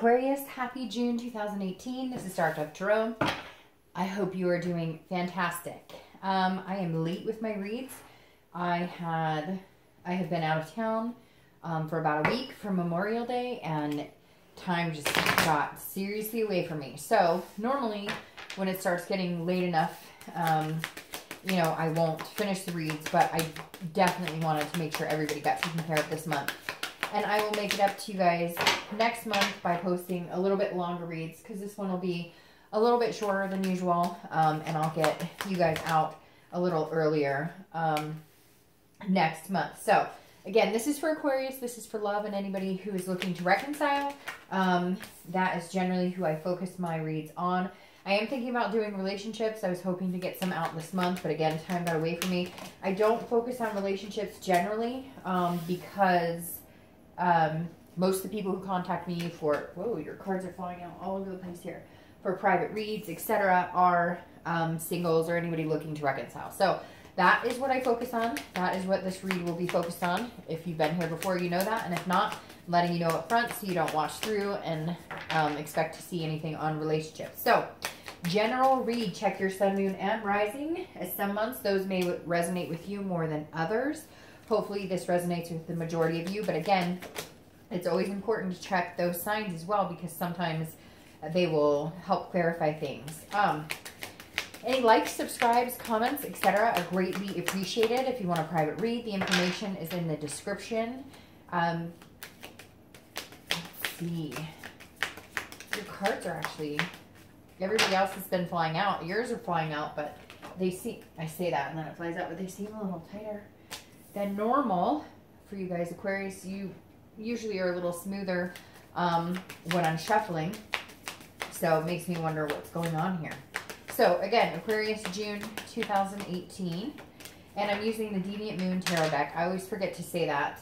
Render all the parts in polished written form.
Aquarius, happy June 2018. This is Dark Dove Tarot. I hope you are doing fantastic. I am late with my reads. I have been out of town for about a week for Memorial Day, and time just got seriously away from me. So normally when it starts getting late enough, you know, I won't finish the reads, but I definitely wanted to make sure everybody got taken care of this month. And I will make it up to you guys next month by posting a little bit longer reads, because this one will be a little bit shorter than usual, and I'll get you guys out a little earlier next month. So again, this is for Aquarius, this is for love, and anybody who is looking to reconcile. That is generally who I focus my reads on. I am thinking about doing relationships. I was hoping to get some out this month, but again, time got away from me. I don't focus on relationships generally because most of the people who contact me for, whoa, your cards are falling out all over the place here, for private reads, etc., are singles or anybody looking to reconcile. So that is what I focus on. That is what this read will be focused on. If you've been here before, you know that. And if not, I'm letting you know up front so you don't watch through and expect to see anything on relationships. So general read, check your sun, moon, and rising. As some months, those may resonate with you more than others. Hopefully this resonates with the majority of you. But again, it's always important to check those signs as well, because sometimes they will help clarify things. Any likes, subscribes, comments, etc. are greatly appreciated. If you want a private read, the information is in the description. Let's see. Your cards are actually, everybody else has been flying out. Yours are flying out, but they seem, I say that and then it flies out, but they seem a little tighter than normal. For you guys, Aquarius, you usually are a little smoother when I'm shuffling. So it makes me wonder what's going on here. So again, Aquarius, June 2018. And I'm using the Deviant Moon Tarot deck. I always forget to say that.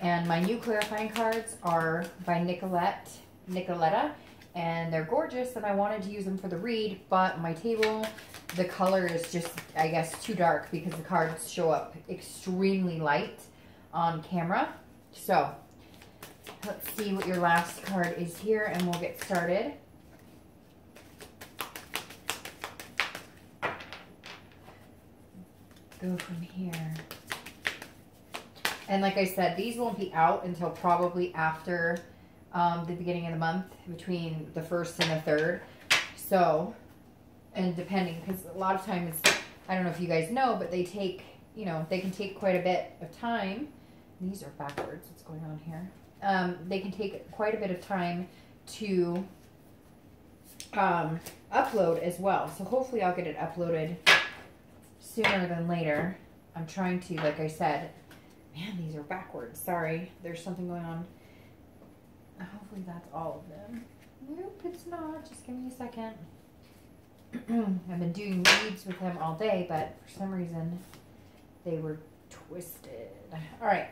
And my new clarifying cards are by Nicoletta. And they're gorgeous, and I wanted to use them for the read, but my table, the color is just, I guess, too dark because the cards show up extremely light on camera. So let's see what your last card is here, and we'll get started. Go from here. And like I said, these won't be out until probably after the beginning of the month, between the 1st and the 3rd. So, and depending, because a lot of times, I don't know if you guys know, but they take, you know, they can take quite a bit of time. These are backwards. What's going on here? They can take quite a bit of time to upload as well. So hopefully I'll get it uploaded sooner than later. I'm trying to, like I said, man, these are backwards. Sorry, there's something going on. Hopefully that's all of them. Nope, it's not. Just give me a second. I've been doing reads with him all day, but for some reason they were twisted. All right,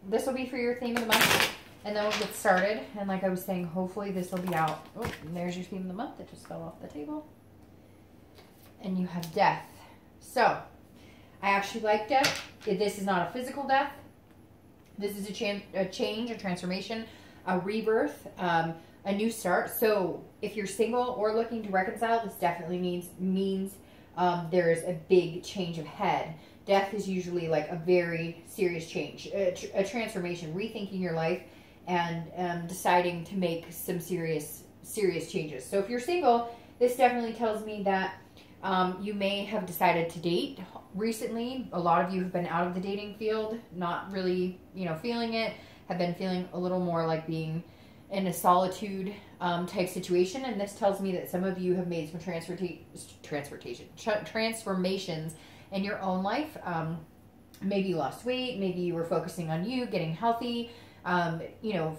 this will be for your theme of the month, and then we'll get started. And like I was saying, hopefully this will be out. Oh, and there's your theme of the month that just fell off the table. And you have death. So I actually like death. This is not a physical death. This is a change, a transformation, a rebirth, a new start. So if you're single or looking to reconcile, this definitely means there's a big change of head. Death is usually like a very serious change, a transformation, rethinking your life, and deciding to make some serious changes. So if you're single, this definitely tells me that you may have decided to date recently. A lot of you have been out of the dating field, not really, you know, feeling it, have been feeling a little more like being in a solitude type situation. And this tells me that some of you have made some transformations in your own life. Maybe you lost weight, maybe you were focusing on you, getting healthy, you know,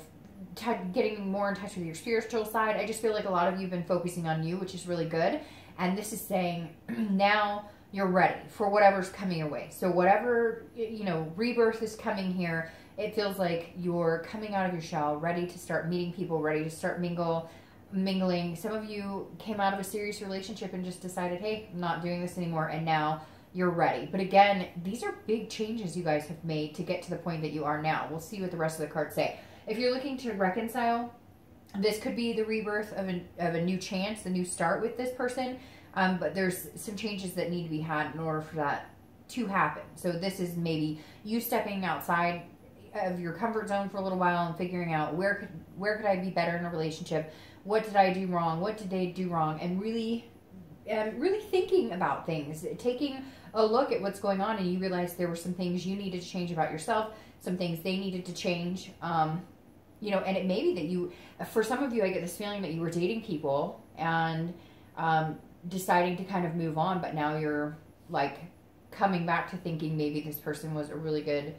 getting more in touch with your spiritual side. I just feel like a lot of you have been focusing on you, which is really good. And this is saying now you're ready for whatever's coming your way. So whatever, you know, rebirth is coming here, it feels like you're coming out of your shell, ready to start meeting people, ready to start mingling. Some of you came out of a serious relationship and just decided, hey, I'm not doing this anymore, and now you're ready. But again, these are big changes you guys have made to get to the point that you are now. We'll see what the rest of the cards say. If you're looking to reconcile, This could be the rebirth of a new chance, a new start with this person. But there's some changes that need to be had in order for that to happen. So this is maybe you stepping outside of your comfort zone for a little while and figuring out where could I be better in a relationship? What did I do wrong? What did they do wrong? And really thinking about things, taking a look at what's going on, and you realize there were some things you needed to change about yourself, some things they needed to change. You know, and it may be that you, for some of you, I get this feeling that you were dating people and deciding to kind of move on, but now you're like coming back to thinking maybe this person was a really good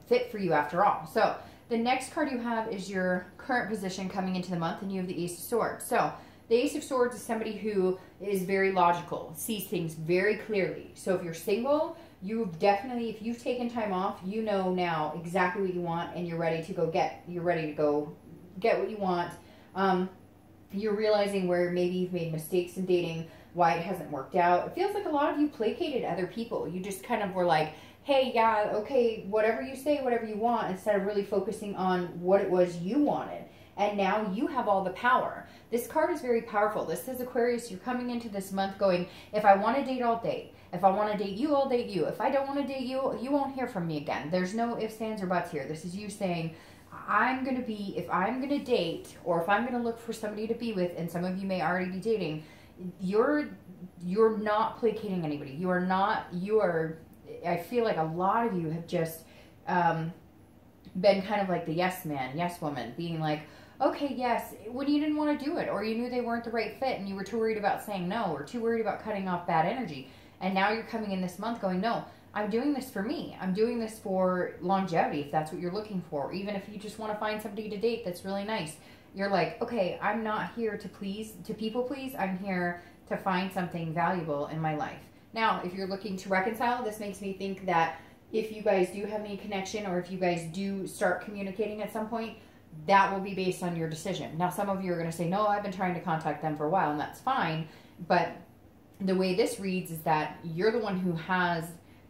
fit for you after all. So the next card you have is your current position coming into the month, and you have the Ace of Swords. So the Ace of Swords is somebody who is very logical, sees things very clearly. So if you're single, you've definitely, if you've taken time off, you know now exactly what you want, and you're ready to go get what you want. You're realizing where maybe you've made mistakes in dating, why it hasn't worked out. It feels like a lot of you placated other people. You just kind of were like, hey, yeah, okay, whatever you say, whatever you want, instead of really focusing on what it was you wanted. And now you have all the power. This card is very powerful. This says, Aquarius, you're coming into this month going, if I want to date, I'll date. If I want to date you, I'll date you. If I don't want to date you, you won't hear from me again. There's no ifs, ands, or buts here. This is you saying, if I'm going to date, or if I'm going to look for somebody to be with, and some of you may already be dating, you're not placating anybody. I feel like a lot of you have just been kind of like the yes man, yes woman, being like, okay, yes, when you didn't want to do it, or you knew they weren't the right fit and you were too worried about saying no, or too worried about cutting off bad energy. And now you're coming in this month going, no, I'm doing this for me. I'm doing this for longevity, if that's what you're looking for. Even if you just want to find somebody to date that's really nice. You're like, okay, I'm not here to people please. I'm here to find something valuable in my life. Now, if you're looking to reconcile, this makes me think that if you guys do have any connection, or if you guys do start communicating at some point, that will be based on your decision. Now, some of you are going to say, no, I've been trying to contact them for a while, and that's fine. But the way this reads is that you're the one who has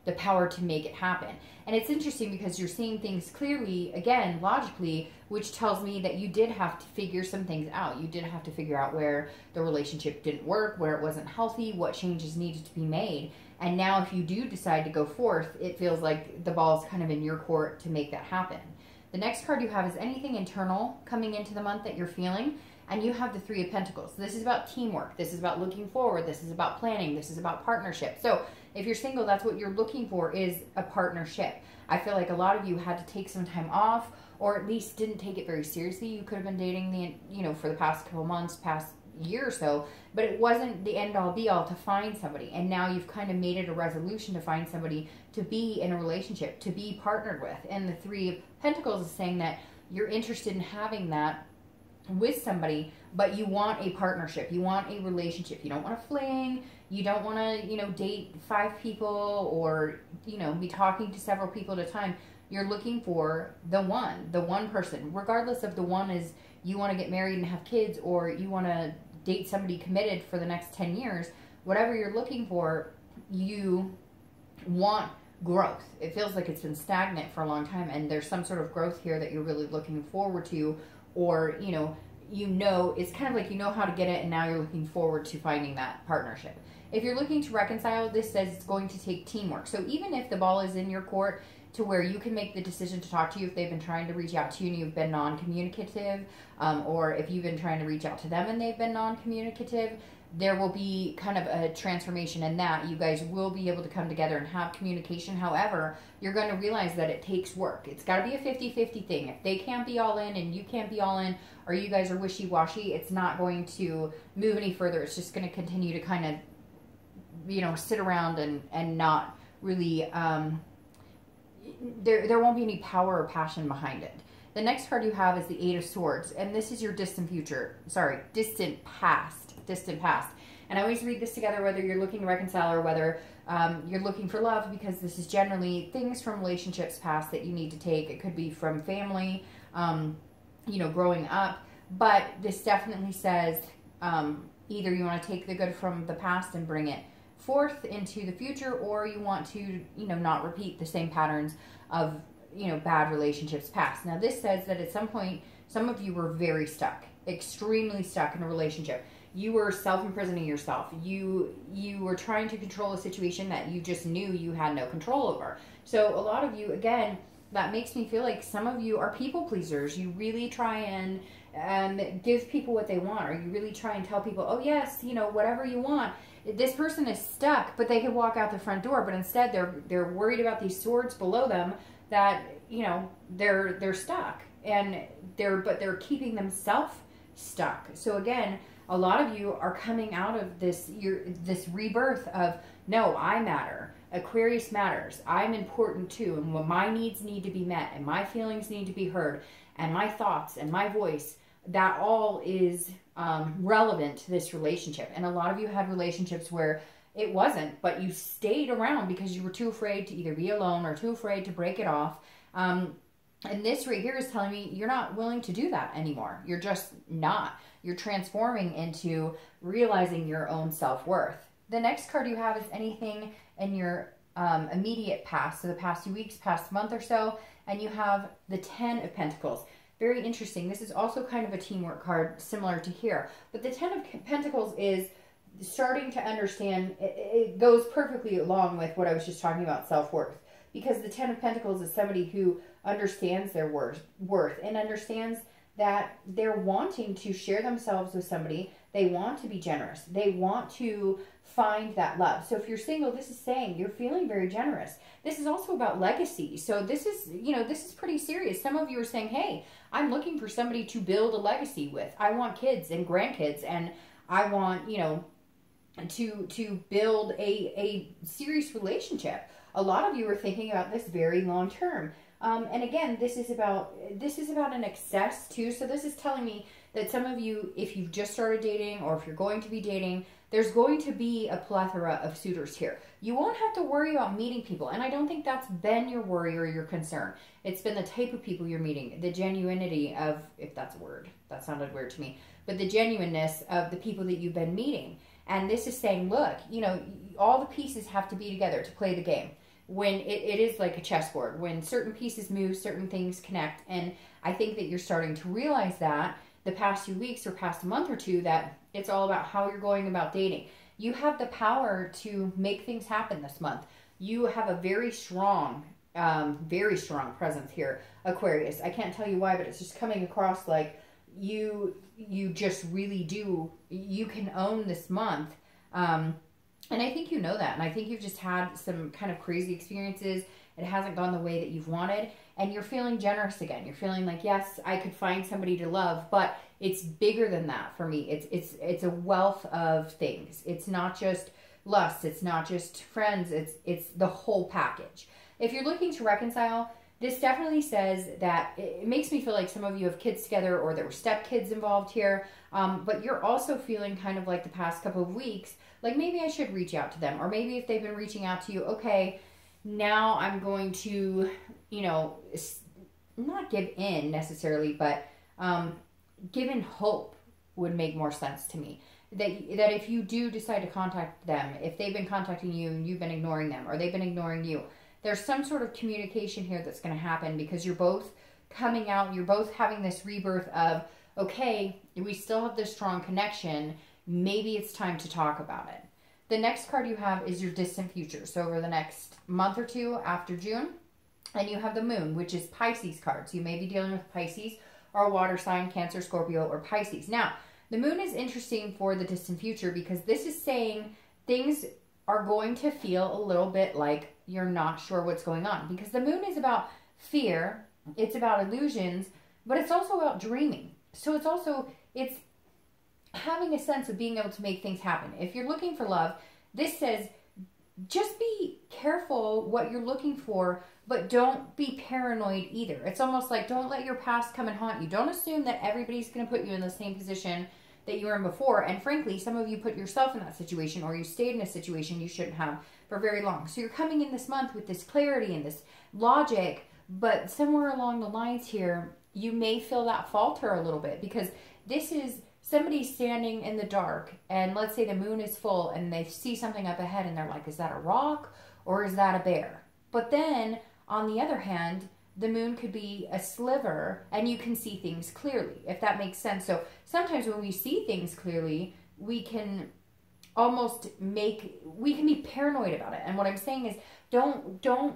the power to make it happen. And it's interesting because you're seeing things clearly, again, logically, which tells me that you did have to figure some things out. You did have to figure out where the relationship didn't work, where it wasn't healthy, what changes needed to be made. And now if you do decide to go forth, it feels like the ball's kind of in your court to make that happen. The next card you have is anything internal coming into the month that you're feeling. And you have the Three of Pentacles. This is about teamwork. This is about looking forward. This is about planning. This is about partnership. So if you're single, that's what you're looking for, is a partnership. I feel like a lot of you had to take some time off, or at least didn't take it very seriously. You could have been dating for the past couple months, past year or so, but it wasn't the end all be all to find somebody. And now you've kind of made it a resolution to find somebody to be in a relationship, to be partnered with. And the Three of Pentacles is saying that you're interested in having that with somebody, but you want a partnership. You want a relationship. You don't want to fling. You don't want to, date 5 people, or, be talking to several people at a time. You're looking for the one person, regardless of the one is you want to get married and have kids, or you want to date somebody committed for the next 10 years. Whatever you're looking for, you want growth. It feels like it's been stagnant for a long time, and there's some sort of growth here that you're really looking forward to, or it's kind of like how to get it, and now you're looking forward to finding that partnership. If you're looking to reconcile, this says it's going to take teamwork. So even if the ball is in your court to where you can make the decision to talk to you if they've been trying to reach out to you and you've been non-communicative, or if you've been trying to reach out to them and they've been non-communicative, there will be kind of a transformation in that. You guys will be able to come together and have communication. However, you're going to realize that it takes work. It's got to be a 50-50 thing. If they can't be all in and you can't be all in, or you guys are wishy-washy, it's not going to move any further. It's just going to continue to kind of, sit around and not really, there won't be any power or passion behind it. The next card you have is the Eight of Swords, and this is your distant past. And I always read this together, whether you're looking to reconcile or whether you're looking for love, because this is generally things from relationships past that you need to take. It could be from family, growing up, but this definitely says either you want to take the good from the past and bring it forth into the future, or you want to, not repeat the same patterns of, bad relationships past. Now this says that at some point Some of you were very stuck, extremely stuck in a relationship. You were self-imprisoning yourself. You were trying to control a situation that you just knew you had no control over. So a lot of you, again, that makes me feel like some of you are people pleasers. You really try and give people what they want, or you really try and tell people, oh yes, you know, whatever you want. This person is stuck, but they could walk out the front door, but instead they're worried about these swords below them that, you know, they're stuck, and they're keeping themselves stuck. So again, a lot of you are coming out of this rebirth of, no, I matter. Aquarius matters. I'm important too, and when my needs need to be met, and my feelings need to be heard, and my thoughts and my voice, that all is relevant to this relationship. And a lot of you had relationships where it wasn't, but you stayed around because you were too afraid to either be alone or too afraid to break it off. And this right here is telling me you're not willing to do that anymore. You're just not. You're transforming into realizing your own self-worth. The next card you have is anything in your immediate past, so the past few weeks, past month or so, and you have the 10 of Pentacles. Very interesting. This is also kind of a teamwork card, similar to here. But the 10 of Pentacles is starting to understand, it goes perfectly along with what I was just talking about, self-worth. Because the 10 of Pentacles is somebody who understands their worth and understands that they're wanting to share themselves with somebody. They want to be generous. They want to find that love. So if you're single, this is saying you're feeling very generous. This is also about legacy. So this is, you know, this is pretty serious. Some of you are saying, hey, I'm looking for somebody to build a legacy with. I want kids and grandkids, and I want, you know, to build a serious relationship. A lot of you are thinking about this very long term. And again, this is about an excess too. So this is telling me that some of you, if you've just started dating or if you're going to be dating, there's going to be a plethora of suitors here. You won't have to worry about meeting people. And I don't think that's been your worry or your concern. It's been the type of people you're meeting, the genuinity of, if that's a word, that sounded weird to me, but the genuineness of the people that you've been meeting. And this is saying, look, you know, all the pieces have to be together to play the game. When it is like a chessboard, when certain pieces move, certain things connect. And I think that you're starting to realize that the past few weeks or past month or two, that it's all about how you're going about dating. You have the power to make things happen this month. You have a very strong presence here, Aquarius. I can't tell you why, but it's just coming across like you just really do. You can own this month. And I think you know that. And I think you've just had some kind of crazy experiences. It hasn't gone the way that you've wanted. And you're feeling generous again. You're feeling like, yes, I could find somebody to love. But it's bigger than that for me. It's a wealth of things. It's not just lust. It's not just friends. It's the whole package. If you're looking to reconcile, this definitely says that it makes me feel like some of you have kids together, or there were stepkids involved here. But you're also feeling kind of like the past couple of weeks, like maybe I should reach out to them. Or maybe if they've been reaching out to you, okay, now I'm going to, you know, not give in necessarily, but give in hope would make more sense to me. That if you do decide to contact them, if they've been contacting you and you've been ignoring them, or they've been ignoring you, there's some sort of communication here that's going to happen, because you're both coming out, you're both having this rebirth of, okay, we still have this strong connection. Maybe it's time to talk about it. The next card you have is your distant future. So over the next month or two after June, and you have the moon, which is Pisces cards. You may be dealing with Pisces or a water sign, Cancer, Scorpio, or Pisces. Now, the moon is interesting for the distant future, because this is saying things are going to feel a little bit like you're not sure what's going on, because the moon is about fear. It's about illusions, but it's also about dreaming. So it's having a sense of being able to make things happen. If you're looking for love, this says just be careful what you're looking for, but don't be paranoid either. It's almost like, don't let your past come and haunt you. Don't assume that everybody's going to put you in the same position that you were in before. And frankly, some of you put yourself in that situation, or you stayed in a situation you shouldn't have for very long. So you're coming in this month with this clarity and this logic, but somewhere along the lines here, you may feel that falter a little bit, because this is somebody standing in the dark, and let's say the moon is full and they see something up ahead and they're like, is that a rock or is that a bear? But then on the other hand, the moon could be a sliver and you can see things clearly, if that makes sense. So sometimes when we see things clearly, we can be paranoid about it. And what I'm saying is don't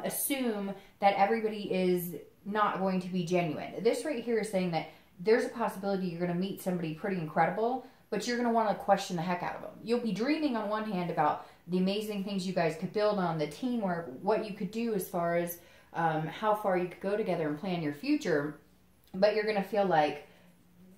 assume that everybody is not going to be genuine. This right here is saying that there's a possibility you're going to meet somebody pretty incredible, but you're going to want to question the heck out of them. You'll be dreaming on one hand about the amazing things you guys could build on, the teamwork, what you could do as far as how far you could go together and plan your future. But you're going to feel like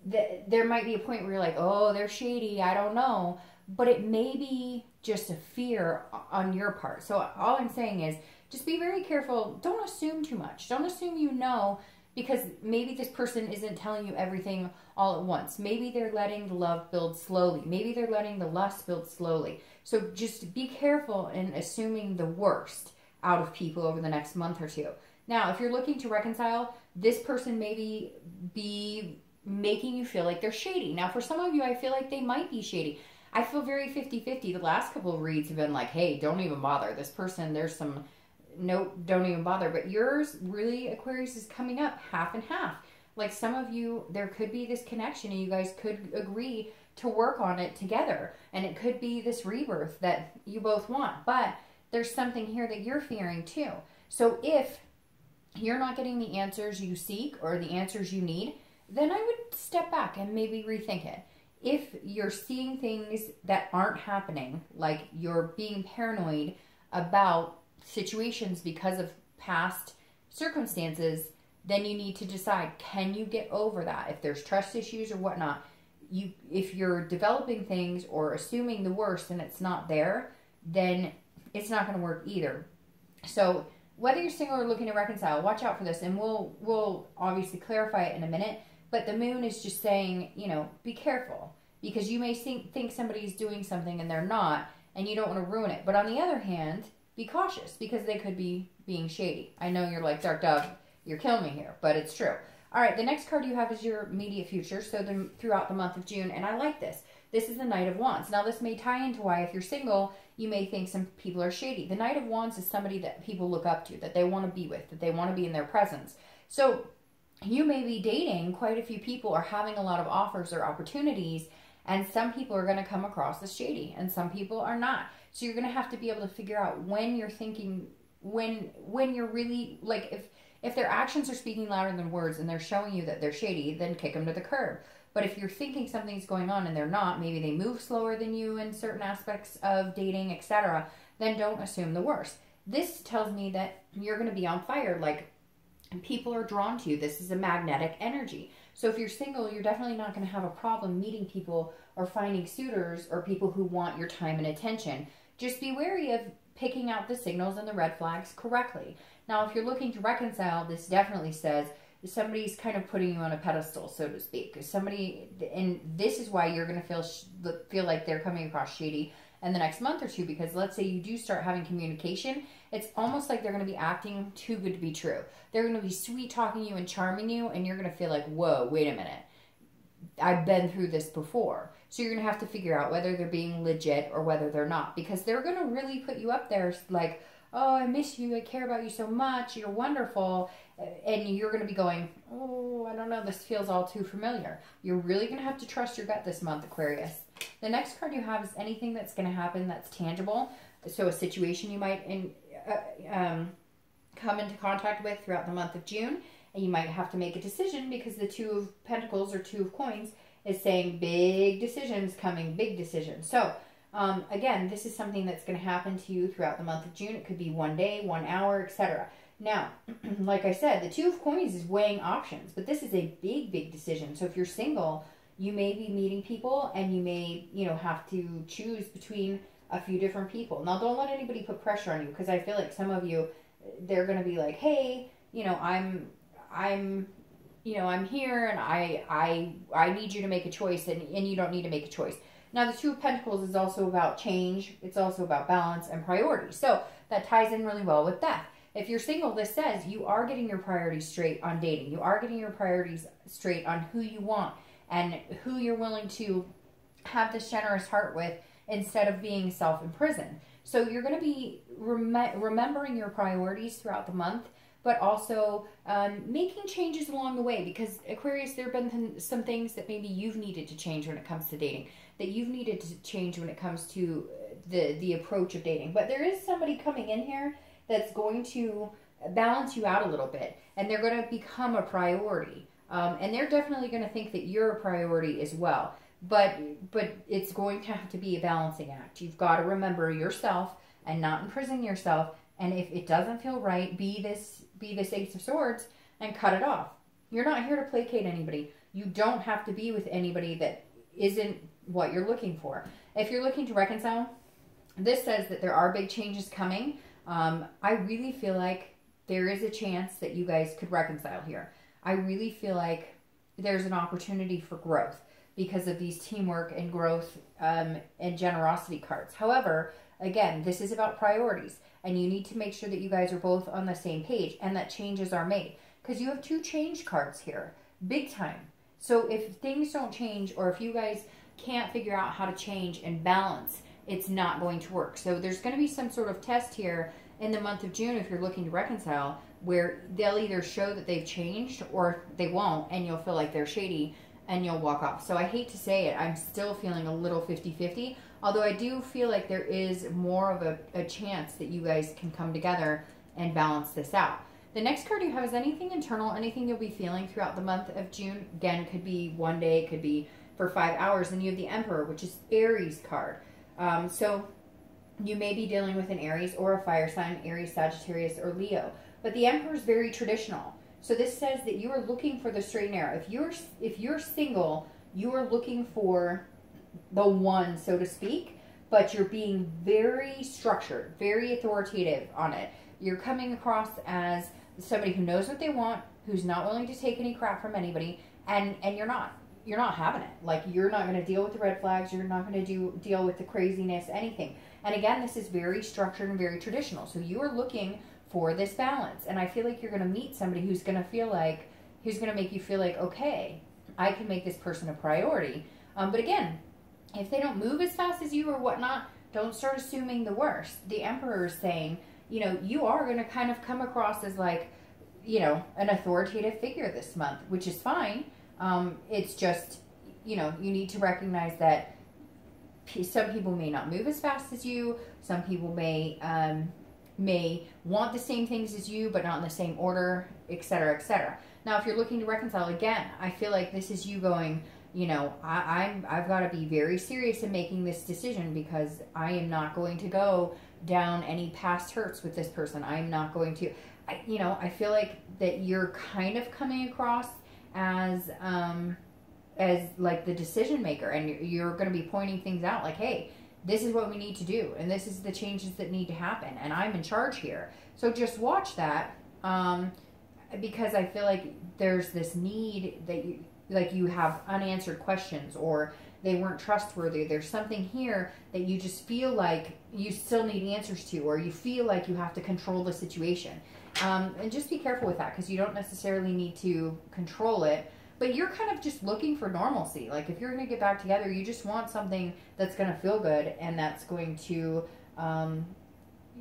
there might be a point where you're like, oh, they're shady, I don't know. But it may be just a fear on your part. So all I'm saying is just be very careful. Don't assume too much. Don't assume you know, because maybe this person isn't telling you everything all at once. Maybe they're letting the love build slowly. Maybe they're letting the lust build slowly. So just be careful in assuming the worst out of people over the next month or two. Now, if you're looking to reconcile, this person maybe be making you feel like they're shady. Now, for some of you, I feel like they might be shady. I feel very 50-50. The last couple of reads have been like, hey, don't even bother. This person, there's some, nope, don't even bother. But yours, really, Aquarius, is coming up half and half. Like some of you, there could be this connection and you guys could agree to work on it together. And it could be this rebirth that you both want. But there's something here that you're fearing too. So if you're not getting the answers you seek or the answers you need, then I would step back and maybe rethink it. If you're seeing things that aren't happening, like you're being paranoid about situations because of past circumstances, then you need to decide, can you get over that? If there's trust issues or whatnot, if you're developing things or assuming the worst and it's not there, then it's not going to work either. So whether you're single or looking to reconcile, watch out for this, and we'll obviously clarify it in a minute. But the moon is just saying, you know, be careful, because you may think somebody's doing something and they're not, and you don't want to ruin it. But on the other hand, be cautious, because they could be being shady. I know you're like, Dark Dove, you're killing me here, but it's true. All right, the next card you have is your immediate future, so throughout the month of June, and I like this. This is the Knight of Wands. Now, this may tie into why, if you're single, you may think some people are shady. The Knight of Wands is somebody that people look up to, that they want to be with, that they want to be in their presence. So you may be dating quite a few people or having a lot of offers or opportunities, and some people are going to come across as shady and some people are not. So you're going to have to be able to figure out when you're thinking, when you're really, like, if their actions are speaking louder than words and they're showing you that they're shady, then kick them to the curb. But if you're thinking something's going on and they're not, maybe they move slower than you in certain aspects of dating, etc., then don't assume the worst. This tells me that you're going to be on fire, like, people are drawn to you. This is a magnetic energy. So if you're single, you're definitely not going to have a problem meeting people or finding suitors or people who want your time and attention. Just be wary of picking out the signals and the red flags correctly. Now, if you're looking to reconcile, this definitely says somebody's kind of putting you on a pedestal, so to speak. Somebody, and this is why you're going to feel like they're coming across shady in the next month or two, because let's say you do start having communication, it's almost like they're going to be acting too good to be true. They're going to be sweet talking you and charming you, and you're going to feel like, whoa, wait a minute. I've been through this before. So you're going to have to figure out whether they're being legit or whether they're not, because they're going to really put you up there like, oh, I miss you, I care about you so much, you're wonderful, and you're going to be going, oh, I don't know, this feels all too familiar. You're really going to have to trust your gut this month, Aquarius. The next card you have is anything that's going to happen that's tangible. So a situation you might come into contact with throughout the month of June, and you might have to make a decision, because the Two of Pentacles or Two of Coins is saying big decisions coming, big decisions. So again, this is something that's going to happen to you throughout the month of June. It could be 1 day, 1 hour, etc. Now, like I said, the Two of Coins is weighing options, but this is a big, big decision. So if you're single, you may be meeting people, and you may, have to choose between a few different people. Now, don't let anybody put pressure on you, because I feel like some of you, they're going to be like, hey, I'm here, and I need you to make a choice, and you don't need to make a choice. Now, the Two of Pentacles is also about change. It's also about balance and priorities. So that ties in really well with death. If you're single, this says you are getting your priorities straight on dating. You are getting your priorities straight on who you want and who you're willing to have this generous heart with, instead of being self-imprisoned. So you're going to be remembering your priorities throughout the month, but also making changes along the way. Because Aquarius, there have been some things that maybe you've needed to change when it comes to dating, that you've needed to change when it comes to the approach of dating. But there is somebody coming in here that's going to balance you out a little bit, and they're going to become a priority. And they're definitely going to think that you're a priority as well. But it's going to have to be a balancing act. You've got to remember yourself and not imprison yourself. And if it doesn't feel right, be this Ace of Swords and cut it off. You're not here to placate anybody. You don't have to be with anybody that isn't what you're looking for. If you're looking to reconcile, this says that there are big changes coming. I really feel like there is a chance that you guys could reconcile here. I really feel like there's an opportunity for growth because of these teamwork and growth and generosity cards. However, again, this is about priorities, and you need to make sure that you guys are both on the same page and that changes are made, because you have 2 change cards here, big time. So if things don't change, or if you guys can't figure out how to change and balance, it's not going to work. So there's going to be some sort of test here in the month of June if you're looking to reconcile, where they'll either show that they've changed or they won't, and you'll feel like they're shady and you'll walk off. So I hate to say it, I'm still feeling a little 50-50, although I do feel like there is more of a chance that you guys can come together and balance this out. The next card you have is anything internal, anything you'll be feeling throughout the month of June. Again, it could be one day, it could be for 5 hours. And you have the Emperor, which is Aries card. So you may be dealing with an Aries or a fire sign, Aries, Sagittarius, or Leo. But the Emperor is very traditional. So this says that you are looking for the straight and narrow. If you're single, you are looking for the one, so to speak, but you're being very structured, very authoritative on it. You're coming across as somebody who knows what they want, who's not willing to take any crap from anybody, and you're not having it. Like, you're not going to deal with the red flags, you're not going to deal with the craziness, anything. And again, this is very structured and very traditional. So you are looking for this balance, and I feel like you're going to meet somebody who's going to make you feel like, okay, I can make this person a priority. But again, if they don't move as fast as you or whatnot, don't start assuming the worst. The Emperor is saying, you know, you are going to kind of come across as like, you know, an authoritative figure this month, which is fine. It's just, you know, you need to recognize that some people may not move as fast as you. Some people may want the same things as you, but not in the same order, etc., etc. Now, if you're looking to reconcile, again, I feel like this is you going, you know, I've got to be very serious in making this decision, because I am not going to go down any past hurts with this person. I'm not going to, I feel like that you're kind of coming across as like the decision maker, and you're going to be pointing things out like, hey, this is what we need to do, and this is the changes that need to happen, and I'm in charge here. So just watch that, because I feel like there's this need that you have unanswered questions, or they weren't trustworthy. There's something here that you just feel like you still need answers to, or you feel like you have to control the situation. And just be careful with that, because you don't necessarily need to control it, but you're kind of just looking for normalcy. Like, if you're going to get back together, you just want something that's going to feel good, and that's going to,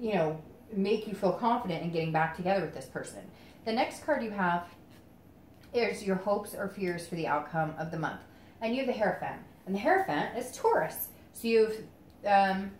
you know, make you feel confident in getting back together with this person. The next card you have is your hopes or fears for the outcome of the month. And you have the Hierophant. And the Hierophant is Taurus. So you have,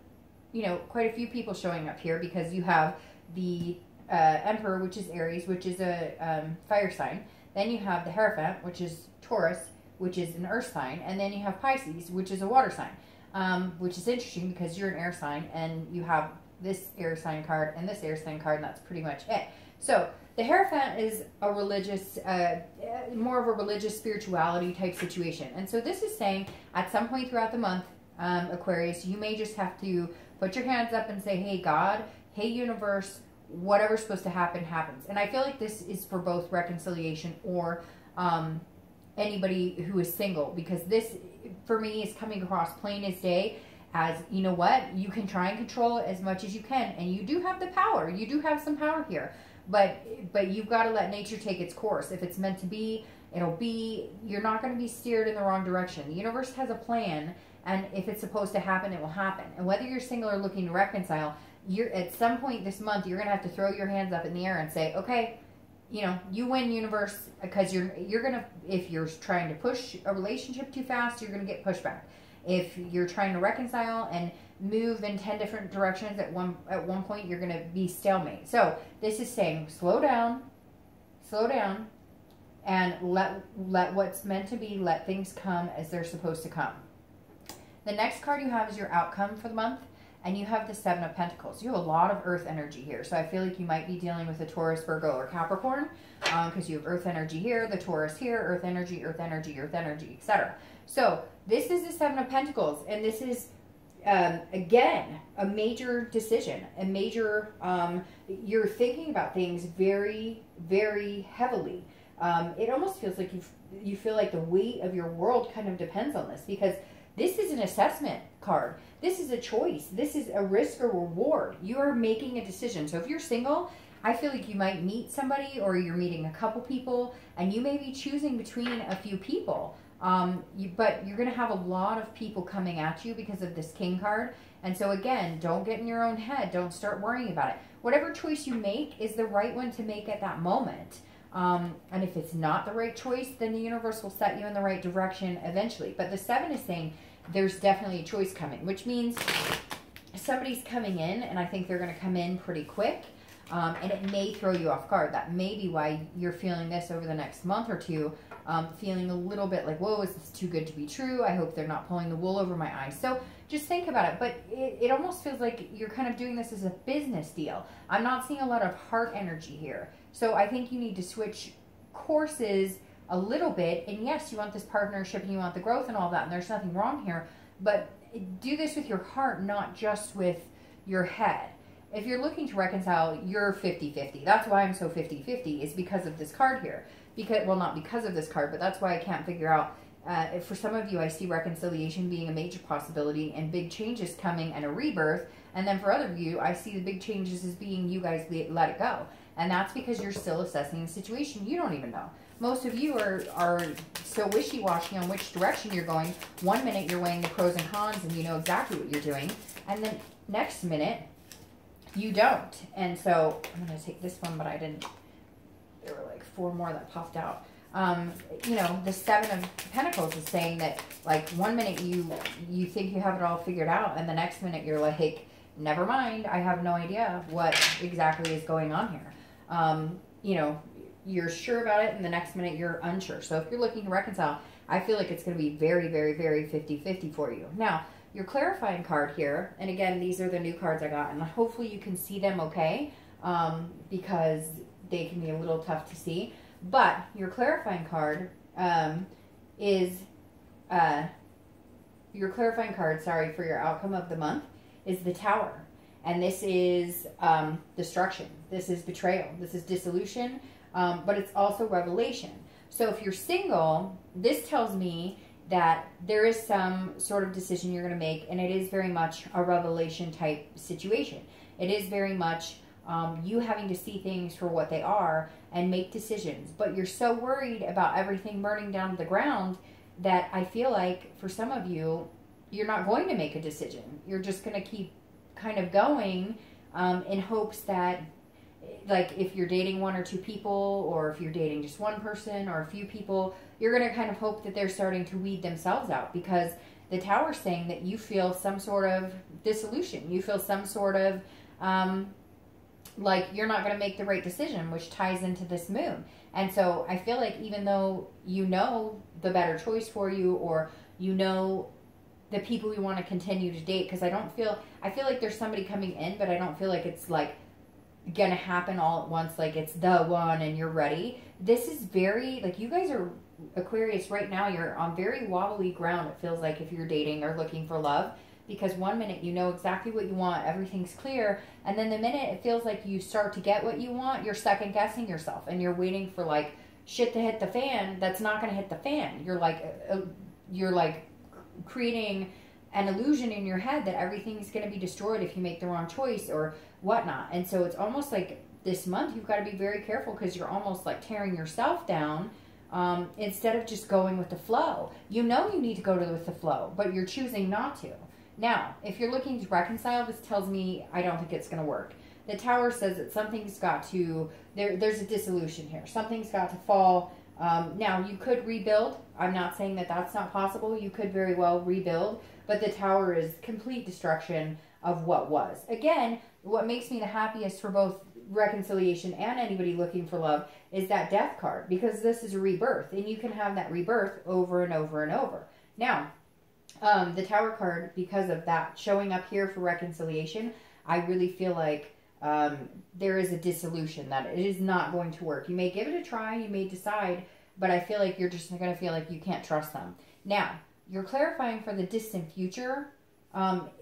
you know, quite a few people showing up here, because you have the Emperor, which is Aries, which is a fire sign. Then you have the Hierophant, which is Taurus, which is an earth sign. And then you have Pisces, which is a water sign, which is interesting because you're an air sign, and you have this air sign card and this air sign card, and that's pretty much it. So the Hierophant is a religious, more of a religious spirituality type situation. And so this is saying at some point throughout the month, Aquarius, you may just have to put your hands up and say, hey, God, hey, universe, whatever's supposed to happen, happens. And I feel like this is for both reconciliation or anybody who is single, because this, for me, is coming across plain as day as, you know what, you can try and control it as much as you can, and you do have the power. You do have some power here. But you've got to let nature take its course. If it's meant to be, it'll be. You're not going to be steered in the wrong direction. The universe has a plan, and if it's supposed to happen, it will happen. And whether you're single or looking to reconcile, at some point this month, you're going to have to throw your hands up in the air and say, okay, you know, you win, universe, because you're gonna, if you're trying to push a relationship too fast, you're gonna get pushback. If you're trying to reconcile and move in 10 different directions at one point, you're gonna be stalemate. So this is saying slow down, and let what's meant to be, let things come as they're supposed to come. The next card you have is your outcome for the month, and you have the Seven of Pentacles. You have a lot of earth energy here, so I feel like you might be dealing with a Taurus, Virgo, or Capricorn, because you have earth energy here, the Taurus here, earth energy, etc. So this is the Seven of Pentacles, and this is, again, a major decision, a major, you're thinking about things very, very heavily. It almost feels like you feel like the weight of your world kind of depends on this, because this is an assessment card. This is a choice. This is a risk or reward. You are making a decision. So if you're single, I feel like you might meet somebody, or you're meeting a couple people, and you may be choosing between a few people. But you're going to have a lot of people coming at you because of this King card. And so again, don't get in your own head. Don't start worrying about it. Whatever choice you make is the right one to make at that moment. And if it's not the right choice, then the universe will set you in the right direction eventually. But the Seven is saying there's definitely a choice coming, which means somebody's coming in, and I think they're going to come in pretty quick. And it may throw you off guard. That may be why you're feeling this over the next month or two, feeling a little bit like, whoa, is this too good to be true? I hope they're not pulling the wool over my eyes. So just think about it. But it almost feels like you're kind of doing this as a business deal. I'm not seeing a lot of heart energy here. So I think you need to switch courses a little bit. And yes, you want this partnership and you want the growth and all that, and there's nothing wrong here. But do this with your heart, not just with your head. If you're looking to reconcile, you're 50-50. That's why I'm so 50-50, is because of this card here. Because, well, not because of this card, but that's why I can't figure out. For some of you, I see reconciliation being a major possibility and big changes coming and a rebirth. And then for other of you, I see the big changes as being you guys let it go. And that's because you're still assessing the situation. You don't even know. Most of you are so wishy-washy on which direction you're going. One minute you're weighing the pros and cons and you know exactly what you're doing. And then next minute, you don't. And so I'm going to take this one, but I didn't. There were like 4 more that popped out. You know, the Seven of Pentacles is saying that, like, one minute you think you have it all figured out, and the next minute you're like, never mind, I have no idea what exactly is going on here. You know, you're sure about it, and the next minute you're unsure. So if you're looking to reconcile, I feel like it's going to be very, very, very 50-50 for you. Now, your clarifying card here, and again, these are the new cards I got, and hopefully you can see them okay, because they can be a little tough to see. But your clarifying card sorry, for your outcome of the month is the Tower. And this is destruction. This is betrayal. This is dissolution, but it's also revelation. So if you're single, this tells me that there is some sort of decision you're going to make, and it is very much a revelation type situation. It is very much you having to see things for what they are and make decisions. But you're so worried about everything burning down to the ground that I feel like for some of you, you're not going to make a decision. You're just going to keep kind of going in hopes that, like, if you're dating 1 or 2 people, or if you're dating just one person or a few people, you're going to kind of hope that they're starting to weed themselves out, because the Tower's saying that you feel some sort of dissolution. You feel some sort of like you're not going to make the right decision, which ties into this moon. And so I feel like even though you know the better choice for you, or you know the people you want to continue to date, because I feel like there's somebody coming in, but I don't feel like it's like going to happen all at once, like it's the one and you're ready. This is very, like, you guys are, Aquarius, right now you're on very wobbly ground, it feels like, if you're dating or looking for love. Because one minute you know exactly what you want, everything's clear, and then the minute it feels like you start to get what you want, you're second guessing yourself, and you're waiting for, like, shit to hit the fan that's not going to hit the fan. You're like creating an illusion in your head that everything's going to be destroyed if you make the wrong choice or whatnot. And so it's almost like this month you've got to be very careful, because you're almost like tearing yourself down instead of just going with the flow. You know you need to go with the flow, but you're choosing not to. Now, if you're looking to reconcile, this tells me I don't think it's going to work. The Tower says that something's got to, there's a dissolution here. Something's got to fall. Now, you could rebuild. I'm not saying that that's not possible. You could very well rebuild. But the Tower is complete destruction of what was. Again, what makes me the happiest for both reconciliation and anybody looking for love is that Death card. Because this is a rebirth. And you can have that rebirth over and over and over. Now, the Tower card, because of that showing up here for reconciliation, I really feel like there is a dissolution, that it is not going to work. You may give it a try, you may decide, but I feel like you're just going to feel like you can't trust them. Now, you're clarifying for the distant future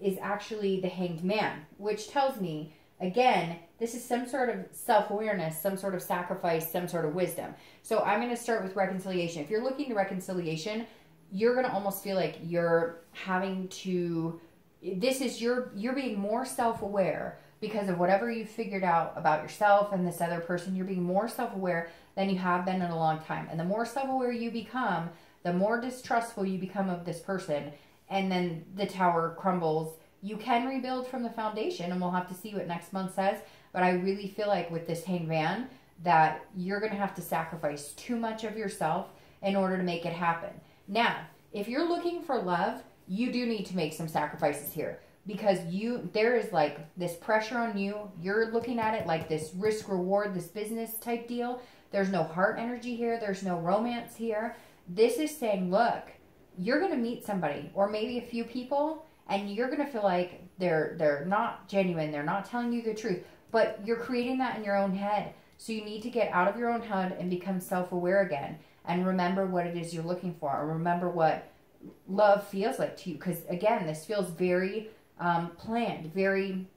is actually the Hanged Man, which tells me, again, this is some sort of self-awareness, some sort of sacrifice, some sort of wisdom. So I'm going to start with reconciliation. If you're looking to reconciliation, you're going to almost feel like you're having to, you're being more self-aware because of whatever you figured out about yourself and this other person. You're being more self-aware than you have been in a long time. And the more self-aware you become, the more distrustful you become of this person. And then the Tower crumbles. You can rebuild from the foundation, and we'll have to see what next month says. But I really feel like with this Hanged Man that you're going to have to sacrifice too much of yourself in order to make it happen. Now, if you're looking for love, you do need to make some sacrifices here. Because there is like this pressure on you. You're looking at it like this risk reward, this business type deal. There's no heart energy here. There's no romance here. This is saying, look, you're going to meet somebody or maybe a few people, and you're going to feel like they're not genuine. They're not telling you the truth, but you're creating that in your own head. So you need to get out of your own head and become self-aware again and remember what it is you're looking for, or remember what love feels like to you. Because again, this feels very planned, very,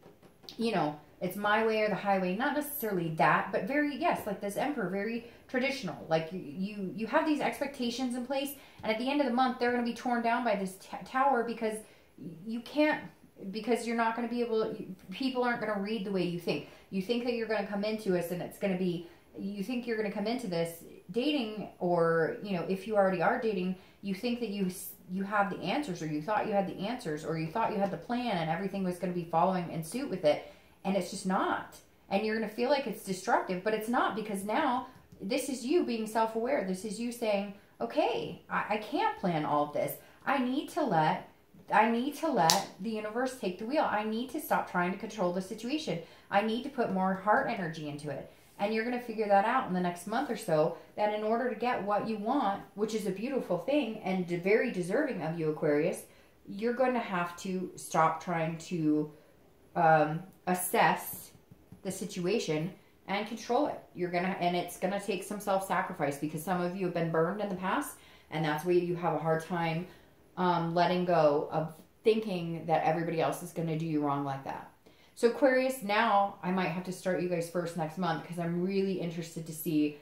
it's my way or the highway. Not necessarily that, but very, yes, like this Emperor, very traditional. Like you have these expectations in place, and at the end of the month, they're going to be torn down by this Tower because you can't, because you're not going to be able, people aren't going to read the way you think. You think that you're going to come into us and it's going to be, you think you're going to come into this dating, or, if you already are dating, you think that you have the answers, or you thought you had the answers, or you thought you had the plan and everything was going to be following in suit with it. And it's just not. And you're going to feel like it's destructive, but it's not, because now this is you being self-aware. This is you saying, okay, I can't plan all of this. I need to let the universe take the wheel. I need to stop trying to control the situation. I need to put more heart energy into it. And you're going to figure that out in the next month or so, that in order to get what you want, which is a beautiful thing and very deserving of you, Aquarius, you're going to have to stop trying to assess the situation and control it. And it's going to take some self-sacrifice, because some of you have been burned in the past, and that's where you have a hard time letting go of thinking that everybody else is going to do you wrong like that. So Aquarius, now I might have to start you guys first next month, because I'm really interested to see